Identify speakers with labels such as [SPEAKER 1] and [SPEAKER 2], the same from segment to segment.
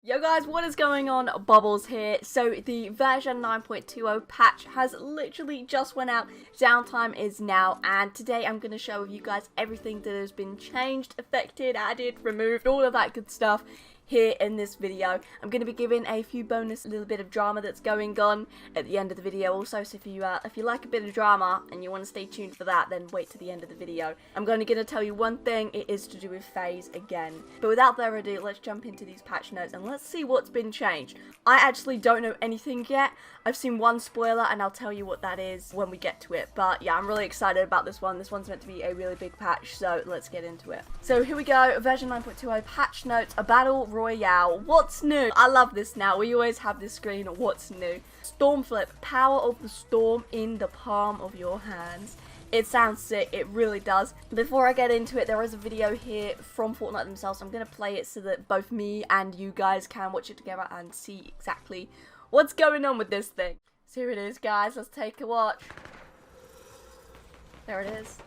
[SPEAKER 1] Yo guys, what is going on? Bobblez here. So the version 9.20 patch has literally just went out. Downtime is now, and today I'm going to show you guys everything that has been changed, affected, added, removed, all of that good stuff here in this video. I'm going to be giving a few bonus, little bit of drama that's going on at the end of the video also, so if you like a bit of drama and you want to stay tuned for that, then wait to the end of the video. I'm going to tell you one thing, it is to do with FaZe again. But without further ado, let's jump into these patch notes and let's see what's been changed. I actually don't know anything yet. I've seen one spoiler and I'll tell you what that is when we get to it. But yeah, I'm really excited about this one. This one's meant to be a really big patch, so let's get into it. So here we go, version 9.20 patch notes, a battle royale. What's new? I love this now. We always have this screen, what's new? Storm flip, power of the storm in the palm of your hands. It sounds sick, it really does. Before I get into it, there is a video here from Fortnite themselves. I'm going to play it so that both me and you guys can watch it together and see exactly what's going on with this thing. So here it is, guys. Let's take a watch. There it is.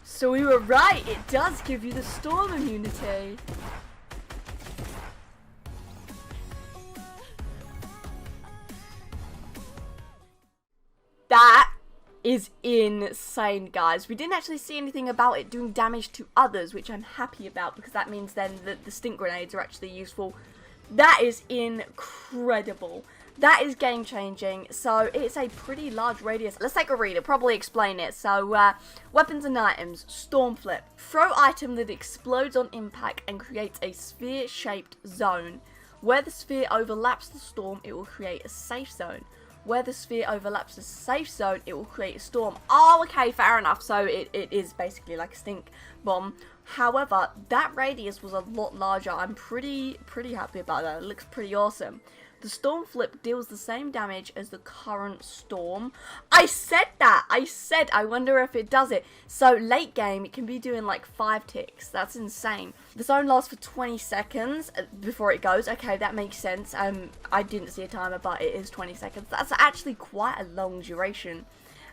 [SPEAKER 1] So we were right, it does give you the storm immunity. That is insane, guys. We didn't actually see anything about it doing damage to others, which I'm happy about because that means then that the stink grenades are actually useful. That is incredible. That is game changing. So it's a pretty large radius. Let's take a read. It'll probably explain it. So weapons and items. Storm flip. Throw item that explodes on impact and creates a sphere shaped zone. Where the sphere overlaps the storm, it will create a safe zone. Where the sphere overlaps the safe zone, it will create a storm. Oh, okay, fair enough. So it is basically like a stink bomb. However, that radius was a lot larger. I'm pretty happy about that. It looks pretty awesome. The storm flip deals the same damage as the current storm. I said that! I wonder if it does it. So late game, it can be doing like 5 ticks. That's insane. The zone lasts for 20 seconds before it goes. Okay, that makes sense. I didn't see a timer, but it is 20 seconds. That's actually quite a long duration.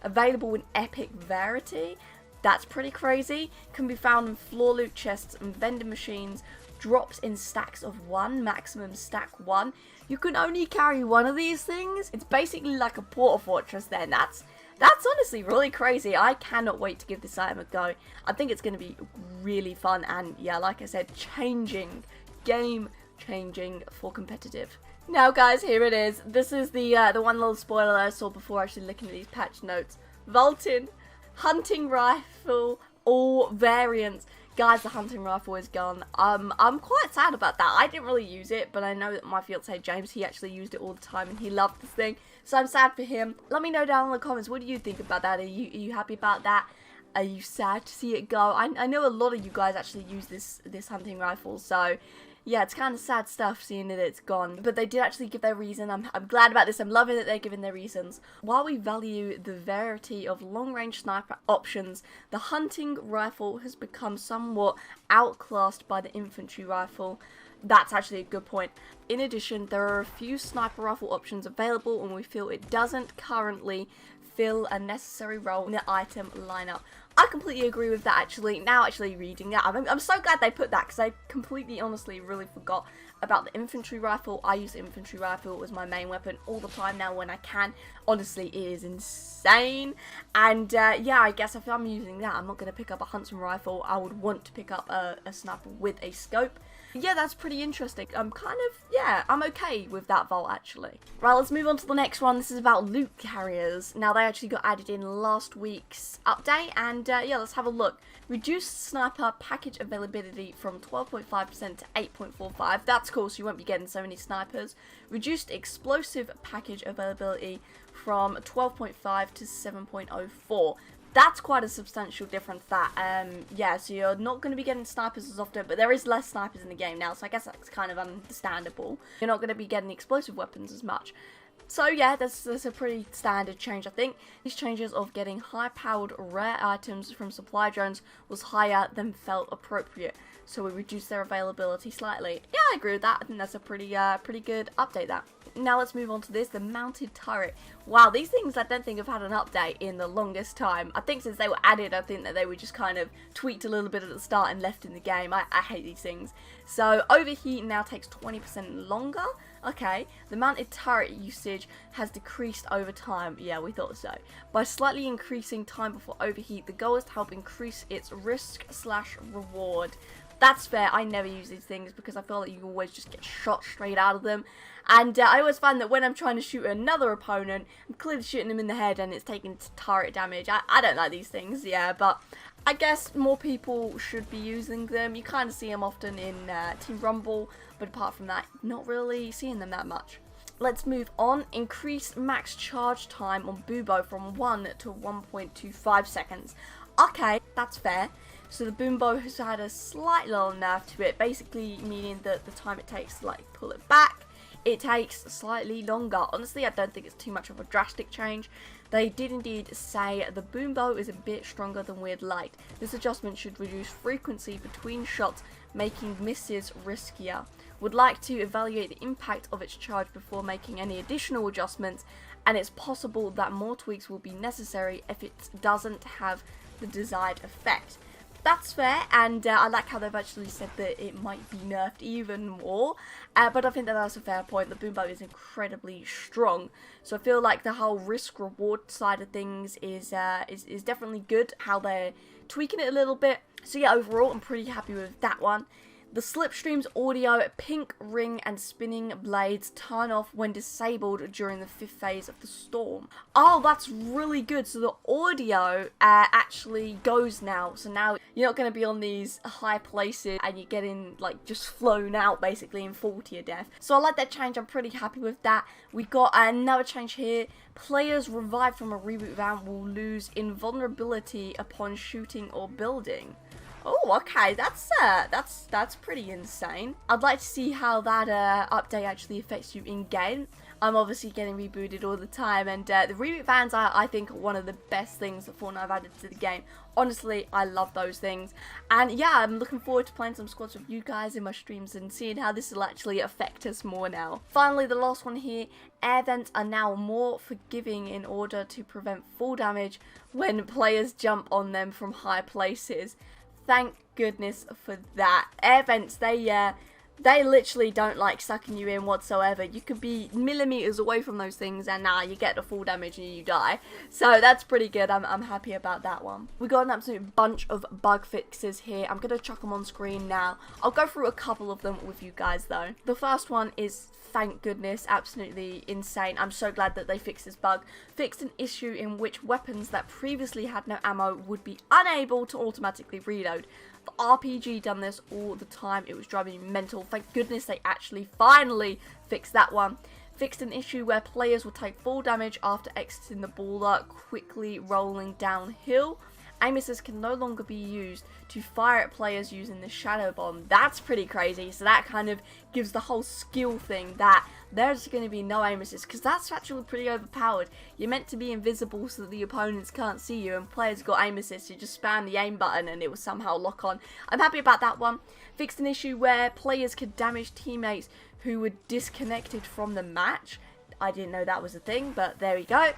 [SPEAKER 1] Available in epic rarity. That's pretty crazy. Can be found in floor loot chests and vending machines. Drops in stacks of 1, maximum stack 1. You can only carry one of these things. It's basically like a portal fortress then. That's honestly really crazy. I cannot wait to give this item a go. I think it's going to be really fun and yeah, like I said, game changing for competitive. Now guys, here it is. This is the one little spoiler I saw before actually looking at these patch notes. Vaulting, hunting rifle, all variants. Guys, the hunting rifle is gone. I'm quite sad about that. I didn't really use it, but I know that my fiance James, he actually used it all the time and he loved this thing. So I'm sad for him. Let me know down in the comments, what do you think about that? Are you happy about that? Are you sad to see it go? I know a lot of you guys actually use this hunting rifle, so yeah, it's kind of sad stuff seeing that it's gone. But they did actually give their reason. I'm glad about this. I'm loving that they're giving their reasons. While we value the variety of long-range sniper options, the hunting rifle has become somewhat outclassed by the infantry rifle. That's actually a good point. In addition, there are a few sniper rifle options available and we feel it doesn't currently fill a necessary role in the item lineup. I completely agree with that actually. Now actually reading that, I'm so glad they put that because I completely honestly really forgot about the infantry rifle. I use the infantry rifle as my main weapon all the time now when I can. Honestly, it is insane. And yeah, I guess if I'm using that, I'm not going to pick up a hunting rifle. I would want to pick up a sniper with a scope. Yeah, that's pretty interesting. I'm I'm okay with that vault actually. Right, let's move on to the next one. This is about loot carriers. Now, they actually got added in last week's update, and yeah, let's have a look. Reduced sniper package availability from 12.5% to 8.45. That's cool, so you won't be getting so many snipers. Reduced explosive package availability from 12.5 to 7.04. That's quite a substantial difference, that. Yeah, so you're not going to be getting snipers as often, but there is less snipers in the game now, so I guess that's kind of understandable. You're not going to be getting explosive weapons as much. So yeah, that's a pretty standard change, I think. These changes of getting high-powered rare items from supply drones was higher than felt appropriate, so we reduced their availability slightly. Yeah, I agree with that. I think that's a pretty good update, that. now let's move on to this, the mounted turret. Wow, these things I don't think have had an update in the longest time. I think since they were added, I think that they were just kind of tweaked a little bit at the start and left in the game. I hate these things. So overheat now takes 20% longer. Okay, the mounted turret usage has decreased over time. Yeah, we thought so. By slightly increasing time before overheat, the goal is to help increase its risk/reward. That's fair. I never use these things because I feel like you always just get shot straight out of them. And I always find that when I'm trying to shoot another opponent, I'm clearly shooting them in the head and it's taking turret damage. I don't like these things, yeah, but I guess more people should be using them. You kind of see them often in Team Rumble, but apart from that, not really seeing them that much. Let's move on. Increase max charge time on Boombo from 1 to 1.25 seconds. Okay, that's fair. So the Boombo has had a slight little nerf to it, basically meaning that the time it takes to like pull it back, it takes slightly longer. Honestly, I don't think it's too much of a drastic change. They did indeed say the Boombo is a bit stronger than we'd liked. This adjustment should reduce frequency between shots, making misses riskier. Would like to evaluate the impact of its charge before making any additional adjustments, and it's possible that more tweaks will be necessary if it doesn't have the desired effect. That's fair, and I like how they've actually said that it might be nerfed even more, but I think that that's a fair point. The Boombo is incredibly strong, so I feel like the whole risk-reward side of things is definitely good, how they're tweaking it a little bit. So yeah, overall, I'm pretty happy with that one. The slipstream's audio, pink ring and spinning blades turn off when disabled during the 5th phase of the storm. Oh, that's really good. So the audio actually goes now. So now you're not going to be on these high places and you're getting like just flown out basically and fall to your death. So I like that change. I'm pretty happy with that. We got another change here. Players revived from a reboot van will lose invulnerability upon shooting or building. Oh, okay, that's pretty insane. I'd like to see how that update actually affects you in-game. I'm obviously getting rebooted all the time, and the reboot vans I think are one of the best things that Fortnite have added to the game. Honestly, I love those things. And yeah, I'm looking forward to playing some squads with you guys in my streams and seeing how this will actually affect us more now. Finally, the last one here. Air vents are now more forgiving in order to prevent fall damage when players jump on them from high places. Thank goodness for that. Air vents, they literally don't like sucking you in whatsoever. You could be millimeters away from those things and now you get the full damage and you die. So that's pretty good. I'm happy about that one. We got an absolute bunch of bug fixes here. I'm going to chuck them on screen now. I'll go through a couple of them with you guys though. The first one is, thank goodness, absolutely insane. I'm so glad that they fixed this bug. Fixed an issue in which weapons that previously had no ammo would be unable to automatically reload. The RPG done this all the time. It was driving me mental. Thank goodness they actually finally fixed that one. Fixed an issue where players will take full damage after exiting the baller quickly rolling downhill. Aim assist can no longer be used to fire at players using the shadow bomb. That's pretty crazy. So that kind of gives the whole skill thing that there's going to be no aim assist, because that's actually pretty overpowered. You're meant to be invisible so that the opponents can't see you, and players got aim assist. You just spam the aim button and it will somehow lock on. I'm happy about that one. Fixed an issue where players could damage teammates who were disconnected from the match. I didn't know that was a thing, but there we go.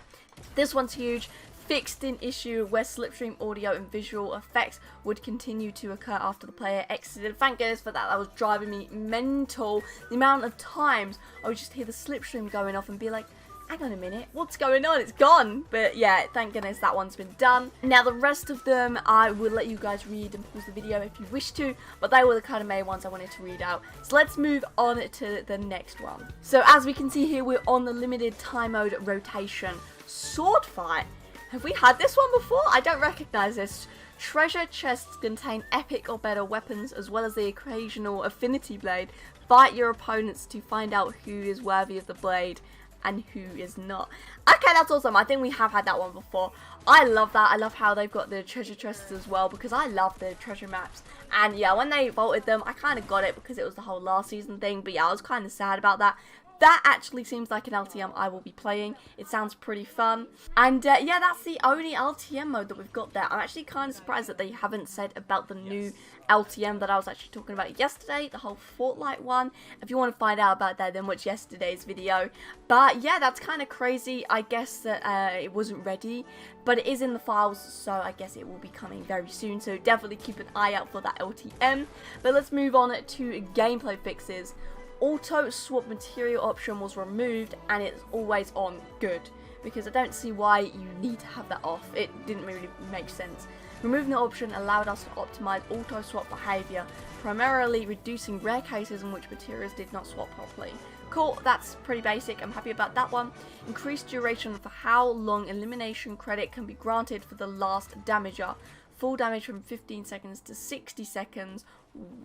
[SPEAKER 1] This one's huge. Fixed an issue where slipstream audio and visual effects would continue to occur after the player exited. Thank goodness for that. That was driving me mental. The amount of times I would just hear the slipstream going off and be like, hang on a minute, what's going on? It's gone. But yeah, thank goodness that one's been done. Now the rest of them I will let you guys read and pause the video if you wish to, but they were the kind of main ones I wanted to read out. So let's move on to the next one. So as we can see here, we're on the limited time mode rotation. Sword fight. Have we had this one before? I don't recognize this. Treasure chests contain epic or better weapons as well as the occasional affinity blade. Fight your opponents to find out who is worthy of the blade and who is not. Okay, that's awesome. I think we have had that one before. I love that. I love how they've got the treasure chests as well, because I love the treasure maps. And yeah, when they vaulted them, I kind of got it because it was the whole last season thing. But yeah, I was kind of sad about that. that actually seems like an LTM I will be playing. It sounds pretty fun. And yeah, that's the only LTM mode that we've got there. I'm actually kind of surprised that they haven't said about the new LTM that I was actually talking about yesterday, the whole Fortnite one. If you want to find out about that, then watch yesterday's video. But yeah, that's kind of crazy. I guess that it wasn't ready, but it is in the files, so I guess it will be coming very soon. So definitely keep an eye out for that LTM. But let's move on to gameplay fixes. Auto swap material option was removed, and it's always on. Good, because I don't see why you need to have that off. It didn't really make sense. Removing the option allowed us to optimize auto swap behavior, primarily reducing rare cases in which materials did not swap properly. Cool, that's pretty basic. I'm happy about that one. Increased duration for how long elimination credit can be granted for the last damager. Full damage from 15 seconds to 60 seconds.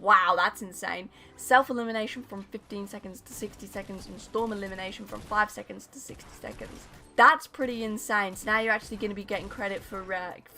[SPEAKER 1] Wow, that's insane. Self-elimination from 15 seconds to 60 seconds, and storm elimination from 5 seconds to 60 seconds. That's pretty insane. So now you're actually going to be getting credit for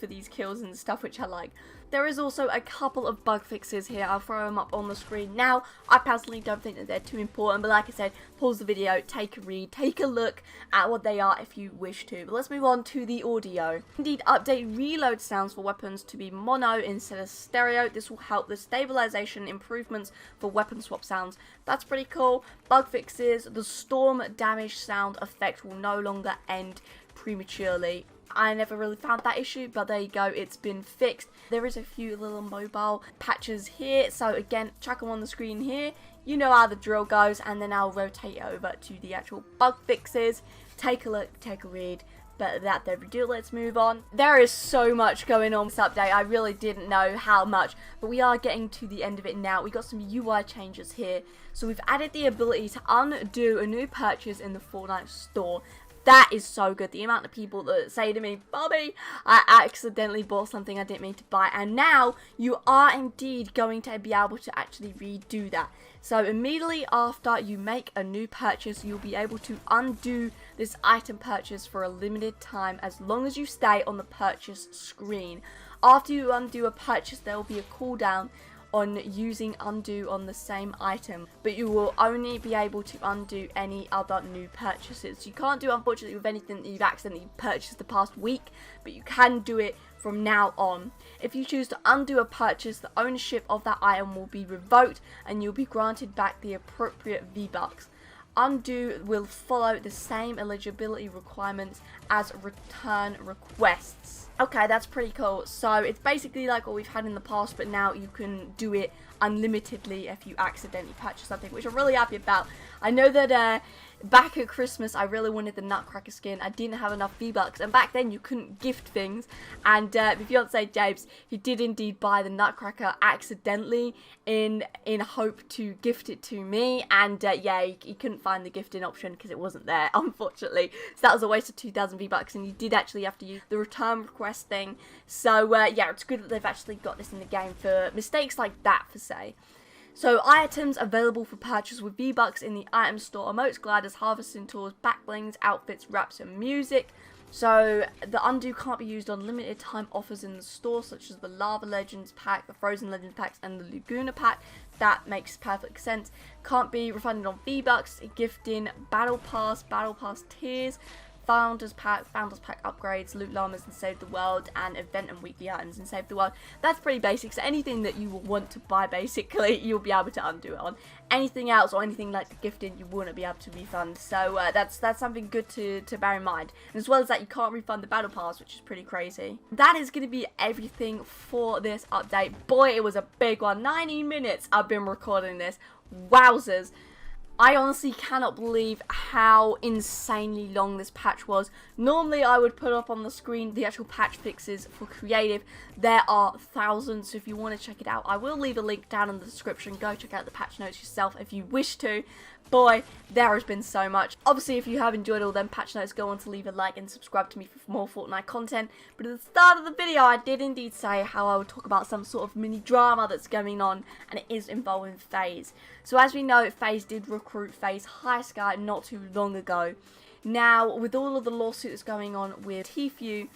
[SPEAKER 1] these kills and stuff, which I like. There is also a couple of bug fixes here. I'll throw them up on the screen now. I personally don't think that they're too important, but like I said, pause the video, take a read, take a look at what they are if you wish to. But let's move on to the audio. Indeed, update reload sounds for weapons to be mono instead of stereo. This will help the stabilization improvements for weapon swap sounds. That's pretty cool. Bug fixes. The storm damage sound effect will no longer end prematurely. I never really found that issue, but there you go, it's been fixed. There is a few little mobile patches here, so again, chuck them on the screen here. You know how the drill goes, and then I'll rotate it over to the actual bug fixes. Take a look, take a read. But that there we do, let's move on. There is so much going on this update. I really didn't know how much, but we are getting to the end of it now. We got some UI changes here. So we've added the ability to undo a new purchase in the Fortnite store. That is so good. The amount of people that say to me, Bobby, I accidentally bought something I didn't mean to buy. And now you are indeed going to be able to actually redo that. So immediately after you make a new purchase, you'll be able to undo this item purchase for a limited time as long as you stay on the purchase screen. After you undo a purchase, there will be a cooldown on using undo on the same item, but you will only be able to undo any other new purchases. You can't do, unfortunately, with anything that you've accidentally purchased the past week, but you can do it from now on. If you choose to undo a purchase, the ownership of that item will be revoked and you'll be granted back the appropriate V-Bucks. Undo will follow the same eligibility requirements as return requests. Okay, that's pretty cool. So it's basically like what we've had in the past, but now you can do it unlimitedly if you accidentally purchase something, which I'm really happy about. I know that back at Christmas I really wanted the Nutcracker skin. I didn't have enough V-Bucks, and back then you couldn't gift things, and my fiance James, he did indeed buy the Nutcracker accidentally in hope to gift it to me, and yeah, he couldn't find the gifting option because it wasn't there, unfortunately. So that was a waste of 2,000 V-Bucks, and you did actually have to use the return request thing. So yeah, it's good that they've actually got this in the game for mistakes like that, for say. So items available for purchase with V-Bucks in the item store: emotes, gliders, harvesting tools, backblings, outfits, wraps, and music. So the undo can't be used on limited time offers in the store, such as the Lava Legends pack, the Frozen Legends packs, and the Laguna pack. That makes perfect sense. Can't be refunded on V-Bucks, gifting, battle pass tiers, Founders pack upgrades, loot llamas and save the world, and event and weekly items and save the world. That's pretty basic. So anything that you will want to buy, basically, you'll be able to undo it on. Anything else or anything like the gifting, you wouldn't be able to refund. So that's something good to bear in mind. And as well as that, you can't refund the battle pass, which is pretty crazy. That is going to be everything for this update. Boy, it was a big one. 90 minutes I've been recording this. Wowzers. I honestly cannot believe how insanely long this patch was. Normally I would put up on the screen the actual patch fixes for creative. There are thousands, so if you want to check it out, I will leave a link down in the description. Go check out the patch notes yourself if you wish to. Boy, there has been so much. Obviously, if you have enjoyed all them patch notes, go on to leave a like and subscribe to me for more Fortnite content. But at the start of the video, I did indeed say how I would talk about some sort of mini drama that's going on, and it is involving FaZe. So as we know, FaZe did recruit FaZe High Sky not too long ago. Now, with all of the lawsuits going on with Tfue,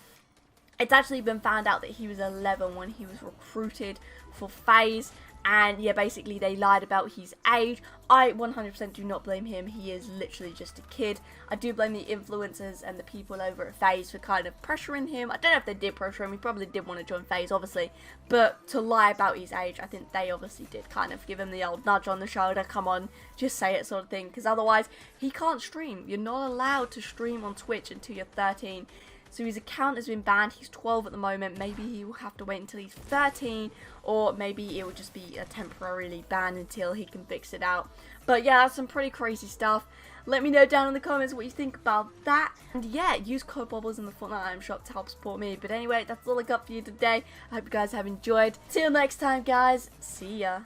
[SPEAKER 1] it's actually been found out that he was 11 when he was recruited for FaZe, And yeah, basically they lied about his age. I 100% do not blame him. He is literally just a kid. I do blame the influencers and the people over at FaZe for kind of pressuring him. I don't know if they did pressure him. He probably did want to join FaZe, obviously. But to lie about his age, I think they obviously did kind of give him the old nudge on the shoulder. Come on, just say it sort of thing. Because otherwise, he can't stream. You're not allowed to stream on Twitch until you're 13. So his account has been banned. He's 12 at the moment. Maybe he will have to wait until he's 13, or maybe it will just be a temporarily ban until he can fix it out. But yeah, that's some pretty crazy stuff. Let me know down in the comments what you think about that. And yeah, use code Bobblez in the Fortnite item shop to help support me. But anyway, that's all I got for you today. I hope you guys have enjoyed. Till next time, guys. See ya.